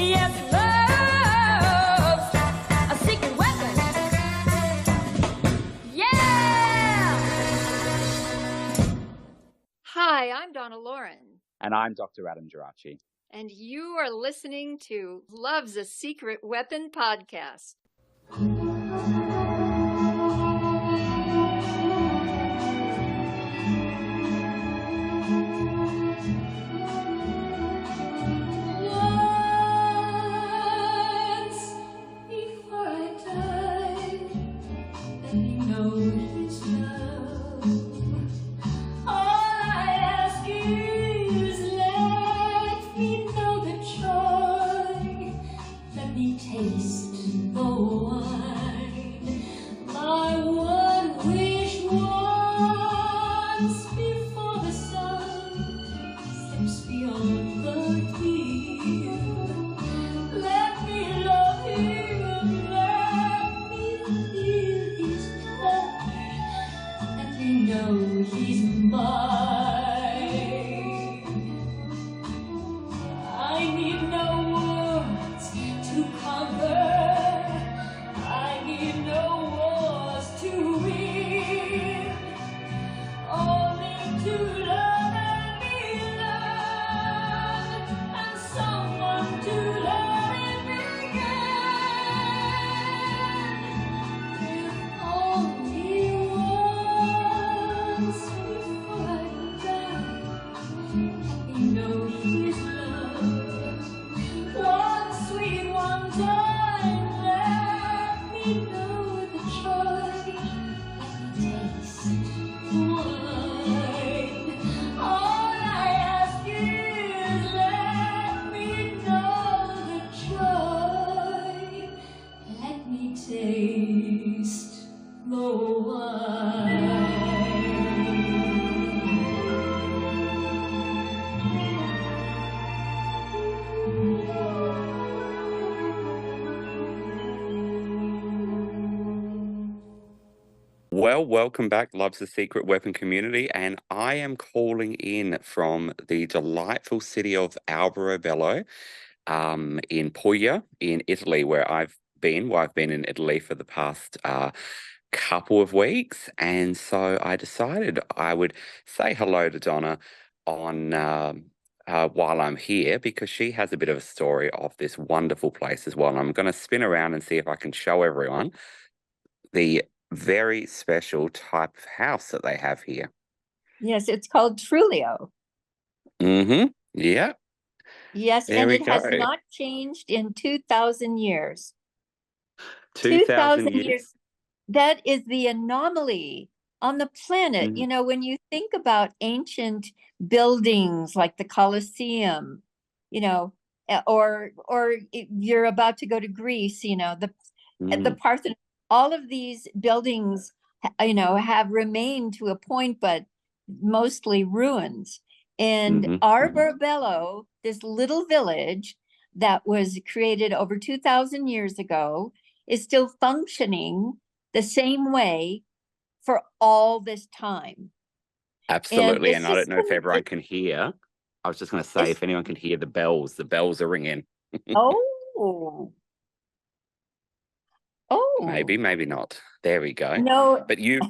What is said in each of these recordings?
Yes, love's a secret weapon. Yeah! Hi, I'm Donna Loren. And I'm Dr. Adam Gerace. And you are listening to Love's a Secret Weapon podcast. Well, welcome back, Love's a Secret Weapon community, and I am calling in from the delightful city of Alberobello in Puglia in Italy, where I've been. Well, I've been in Italy for the past couple of weeks, and so I decided I would say hello to Donna on while I'm here, because she has a bit of a story of this wonderful place as well. And I'm going to spin around and see if I can show everyone the very special type of house that they have here. Yes, it's called Trulli. Mm-hmm. Yeah. Yes, there and we it go. has not changed in 2,000 years. 2,000 years. That is the anomaly on the planet. Mm. You know, when you think about ancient buildings like the Colosseum, you know, or you're about to go to Greece, you know, the Parthenon, all of these buildings, you know, have remained to a point, but mostly ruins. And Alberobello, this little village that was created over 2,000 years ago, is still functioning the same way for all this time. Absolutely. And I don't know if everyone can hear. I was just going to say, if anyone can hear the bells are ringing. Oh. Maybe not. There we go. No. But you've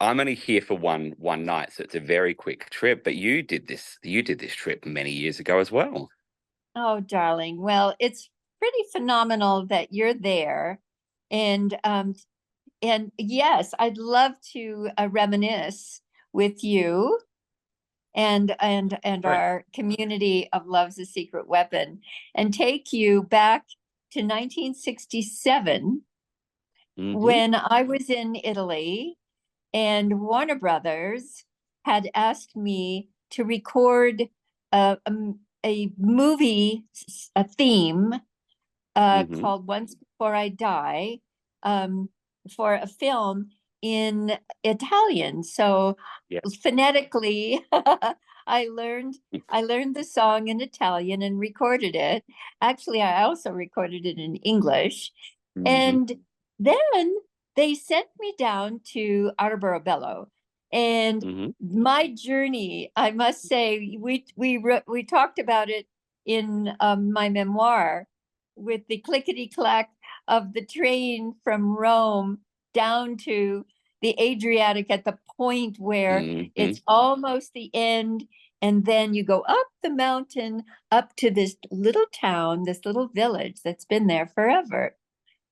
I'm only here for one night, so it's a very quick trip. But you did this trip many years ago as well. Oh, darling. Well, it's pretty phenomenal that you're there. And yes, I'd love to reminisce with you and Right. our community of Love's a Secret Weapon, and take you back to 1967 when I was in Italy, and Warner Brothers had asked me to record a movie, a theme called Once Before I Die, for a film in Italian. So phonetically, I learned the song in Italian and recorded it. Actually, I also recorded it in English. And then they sent me down to Alberobello. And my journey, I must say, we talked about it in my memoir with the clickety clack of the train from Rome down to the Adriatic at the point where it's almost the end. And then you go up the mountain, up to this little town, this little village that's been there forever.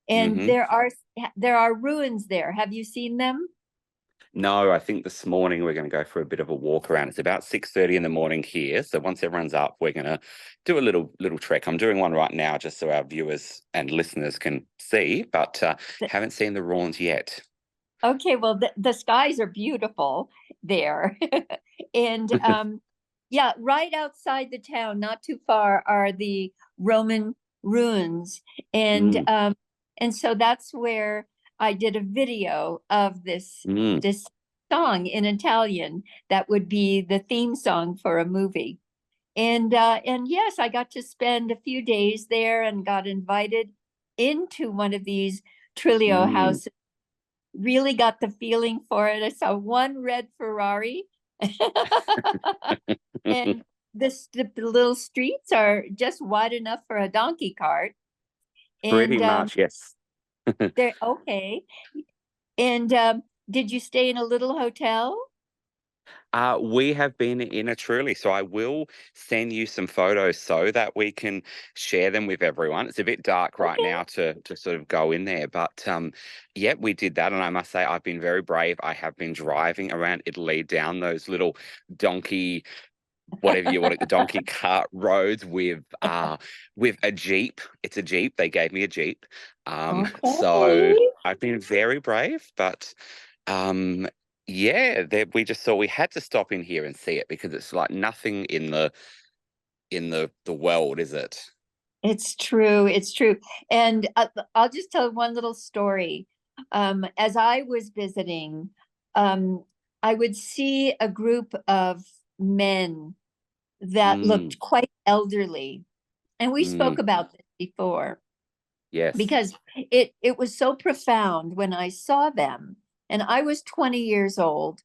And there are ruins there. Have you seen them? No, I think this morning we're going to go for a bit of a walk around. It's about 6:30 in the morning here. So once everyone's up, we're going to do a little trek. I'm doing one right now just so our viewers and listeners can see, but haven't seen the ruins yet. Okay, well, the skies are beautiful there. And yeah, right outside the town, not too far, are the Roman ruins. And so that's where I did a video of this song in Italian that would be the theme song for a movie. And yes, I got to spend a few days there and got invited into one of these Trulli houses. Really got the feeling for it. I saw one red Ferrari. And the little streets are just wide enough for a donkey cart. Pretty much, yes. They're okay. And did you stay in a little hotel? We have been in a Trulli, so I will send you some photos so that we can share them with everyone. It's a bit dark right now to sort of go in there, but yeah, we did that, and I must say I've been very brave. I have been driving around Italy down those little donkey, whatever you want it, the donkey cart roads with a Jeep. It's a Jeep. They gave me a Jeep. So I've been very brave, but yeah, we just thought we had to stop in here and see it because it's like nothing in the world, is it? It's true. It's true. And I'll just tell one little story. As I was visiting, I would see a group of men that looked quite elderly. And we spoke about this before. Yes. Because it was so profound when I saw them. And I was 20 years old,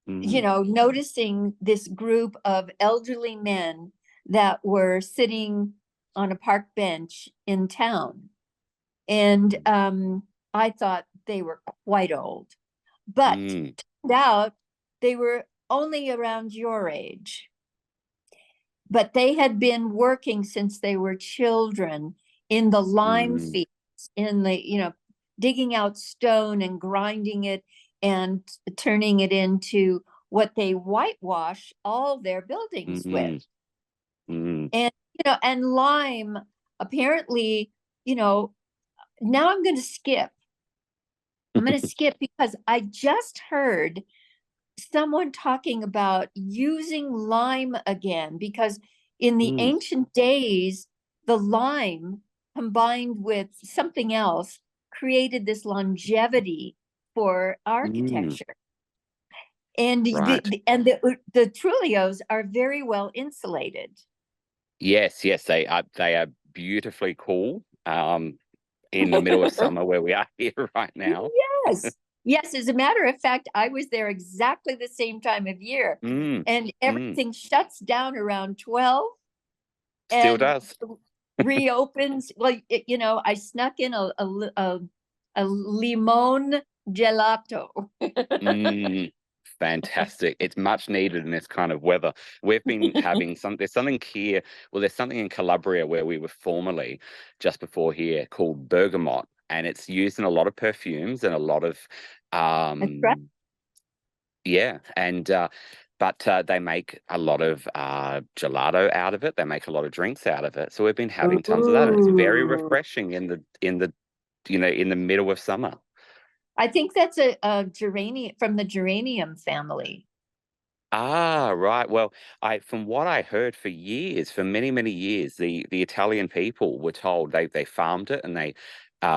you know, noticing this group of elderly men that were sitting on a park bench in town. And I thought they were quite old. But turned out they were only around your age. But they had been working since they were children in the lime fields, in the, you know, digging out stone and grinding it and turning it into what they whitewash all their buildings with. And, you know, and lime, apparently, you know, now I'm going to skip. I'm going to skip because I just heard someone talking about using lime again, because in the ancient days, the lime combined with something else created this longevity for architecture. And the Trullios are very well insulated. Yes, they are beautifully cool in the middle of summer where we are here right now. Yes, as a matter of fact, I was there exactly the same time of year, and everything shuts down around 12. Still does. Reopens. Well, you know, I snuck in a limon gelato. Fantastic. It's much needed in this kind of weather. We've been having there's something here, well, there's something in Calabria where we were formerly just before here called bergamot, and it's used in a lot of perfumes and a lot of yeah, and but they make a lot of gelato out of it. They make a lot of drinks out of it. So we've been having tons of that, and it's very refreshing in the you know, in the middle of summer. I think that's a geranium, from the geranium family. Ah, right. Well, from what I heard for years, for many, many years, the Italian people were told they farmed it, and they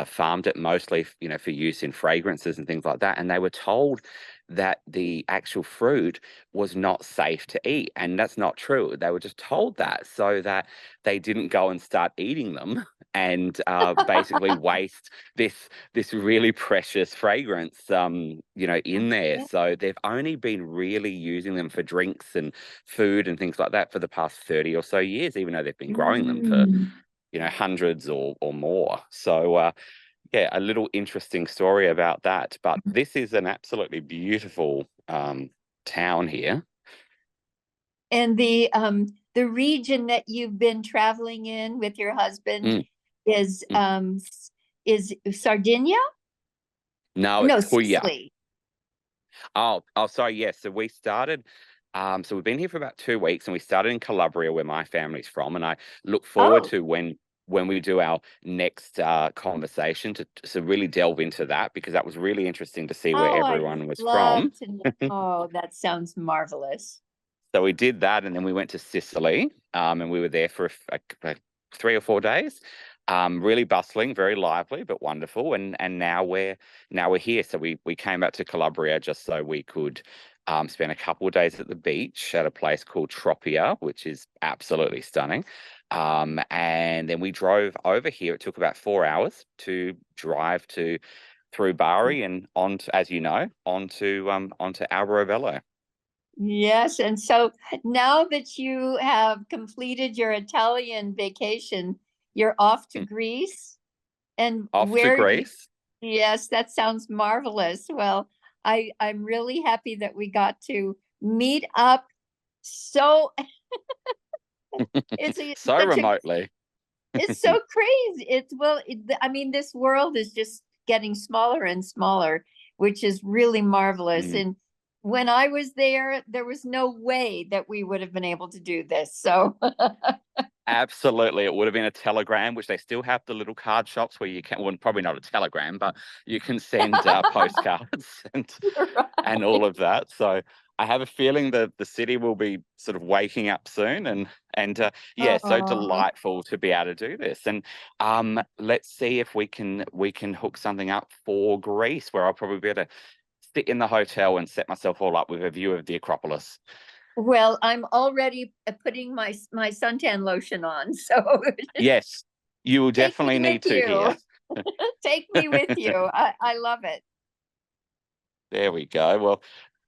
farmed it mostly, you know, for use in fragrances and things like that. And they were told that the actual fruit was not safe to eat, and that's not true. They were just told that so that they didn't go and start eating them and basically waste this really precious fragrance, in there. Yeah. So they've only been really using them for drinks and food and things like that for the past 30 or so years, even though they've been growing them for, Mm. hundreds or more. So, yeah, a little interesting story about that. But this is an absolutely beautiful town here. And the region that you've been traveling in with your husband Mm, is mm. is Sardinia? No, No, it's Puglia. Sicily. Oh, sorry. Yes. So we started. So we've been here for about 2 weeks, and we started in Calabria, where my family's from. And I look forward Oh, to when we do our next conversation to really delve into that, because that was really interesting to see where oh, I'd everyone was love from. to know. Oh, that sounds marvelous. So we did that, and then we went to Sicily, and we were there for a 3 or 4 days. Really bustling, very lively, but wonderful. And now we're here. So we came back to Calabria just so we could spend a couple of days at the beach at a place called Tropea, which is absolutely stunning. And then we drove over here. It took about 4 hours to drive through Bari and on to, as you know, onto Alberobello. Yes, and so now that you have completed your Italian vacation, you're off to Mm. Greece. And Off to where you, Greece. yes, that sounds marvelous. Well, I'm really happy that we got to meet up. So it's So such a remotely. it's so crazy. I mean, this world is just getting smaller and smaller, which is really marvelous. Mm. And when I was there, there was no way that we would have been able to do this. So, Absolutely. It would have been a telegram, which they still have the little card shops where you can, well, probably not a telegram, but you can send postcards and all right. of that. So I have a feeling that the city will be sort of waking up soon, and yeah, so Oh, delightful to be able to do this. And let's see if we can hook something up for Greece, where I'll probably be able to sit in the hotel and set myself all up with a view of the Acropolis. well, I'm already putting my suntan lotion on. So Yes, you will take me definitely with need to you. here. Take me with you. I love it. There we go. Well,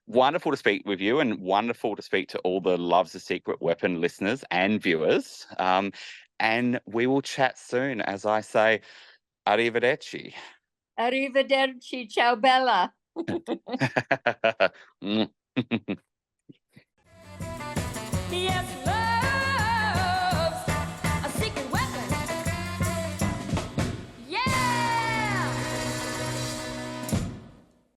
wonderful to speak with you, and wonderful to speak to all the Love's a Secret Weapon listeners and viewers. And we will chat soon, as I say, arrivederci. Arrivederci. Ciao, Bella.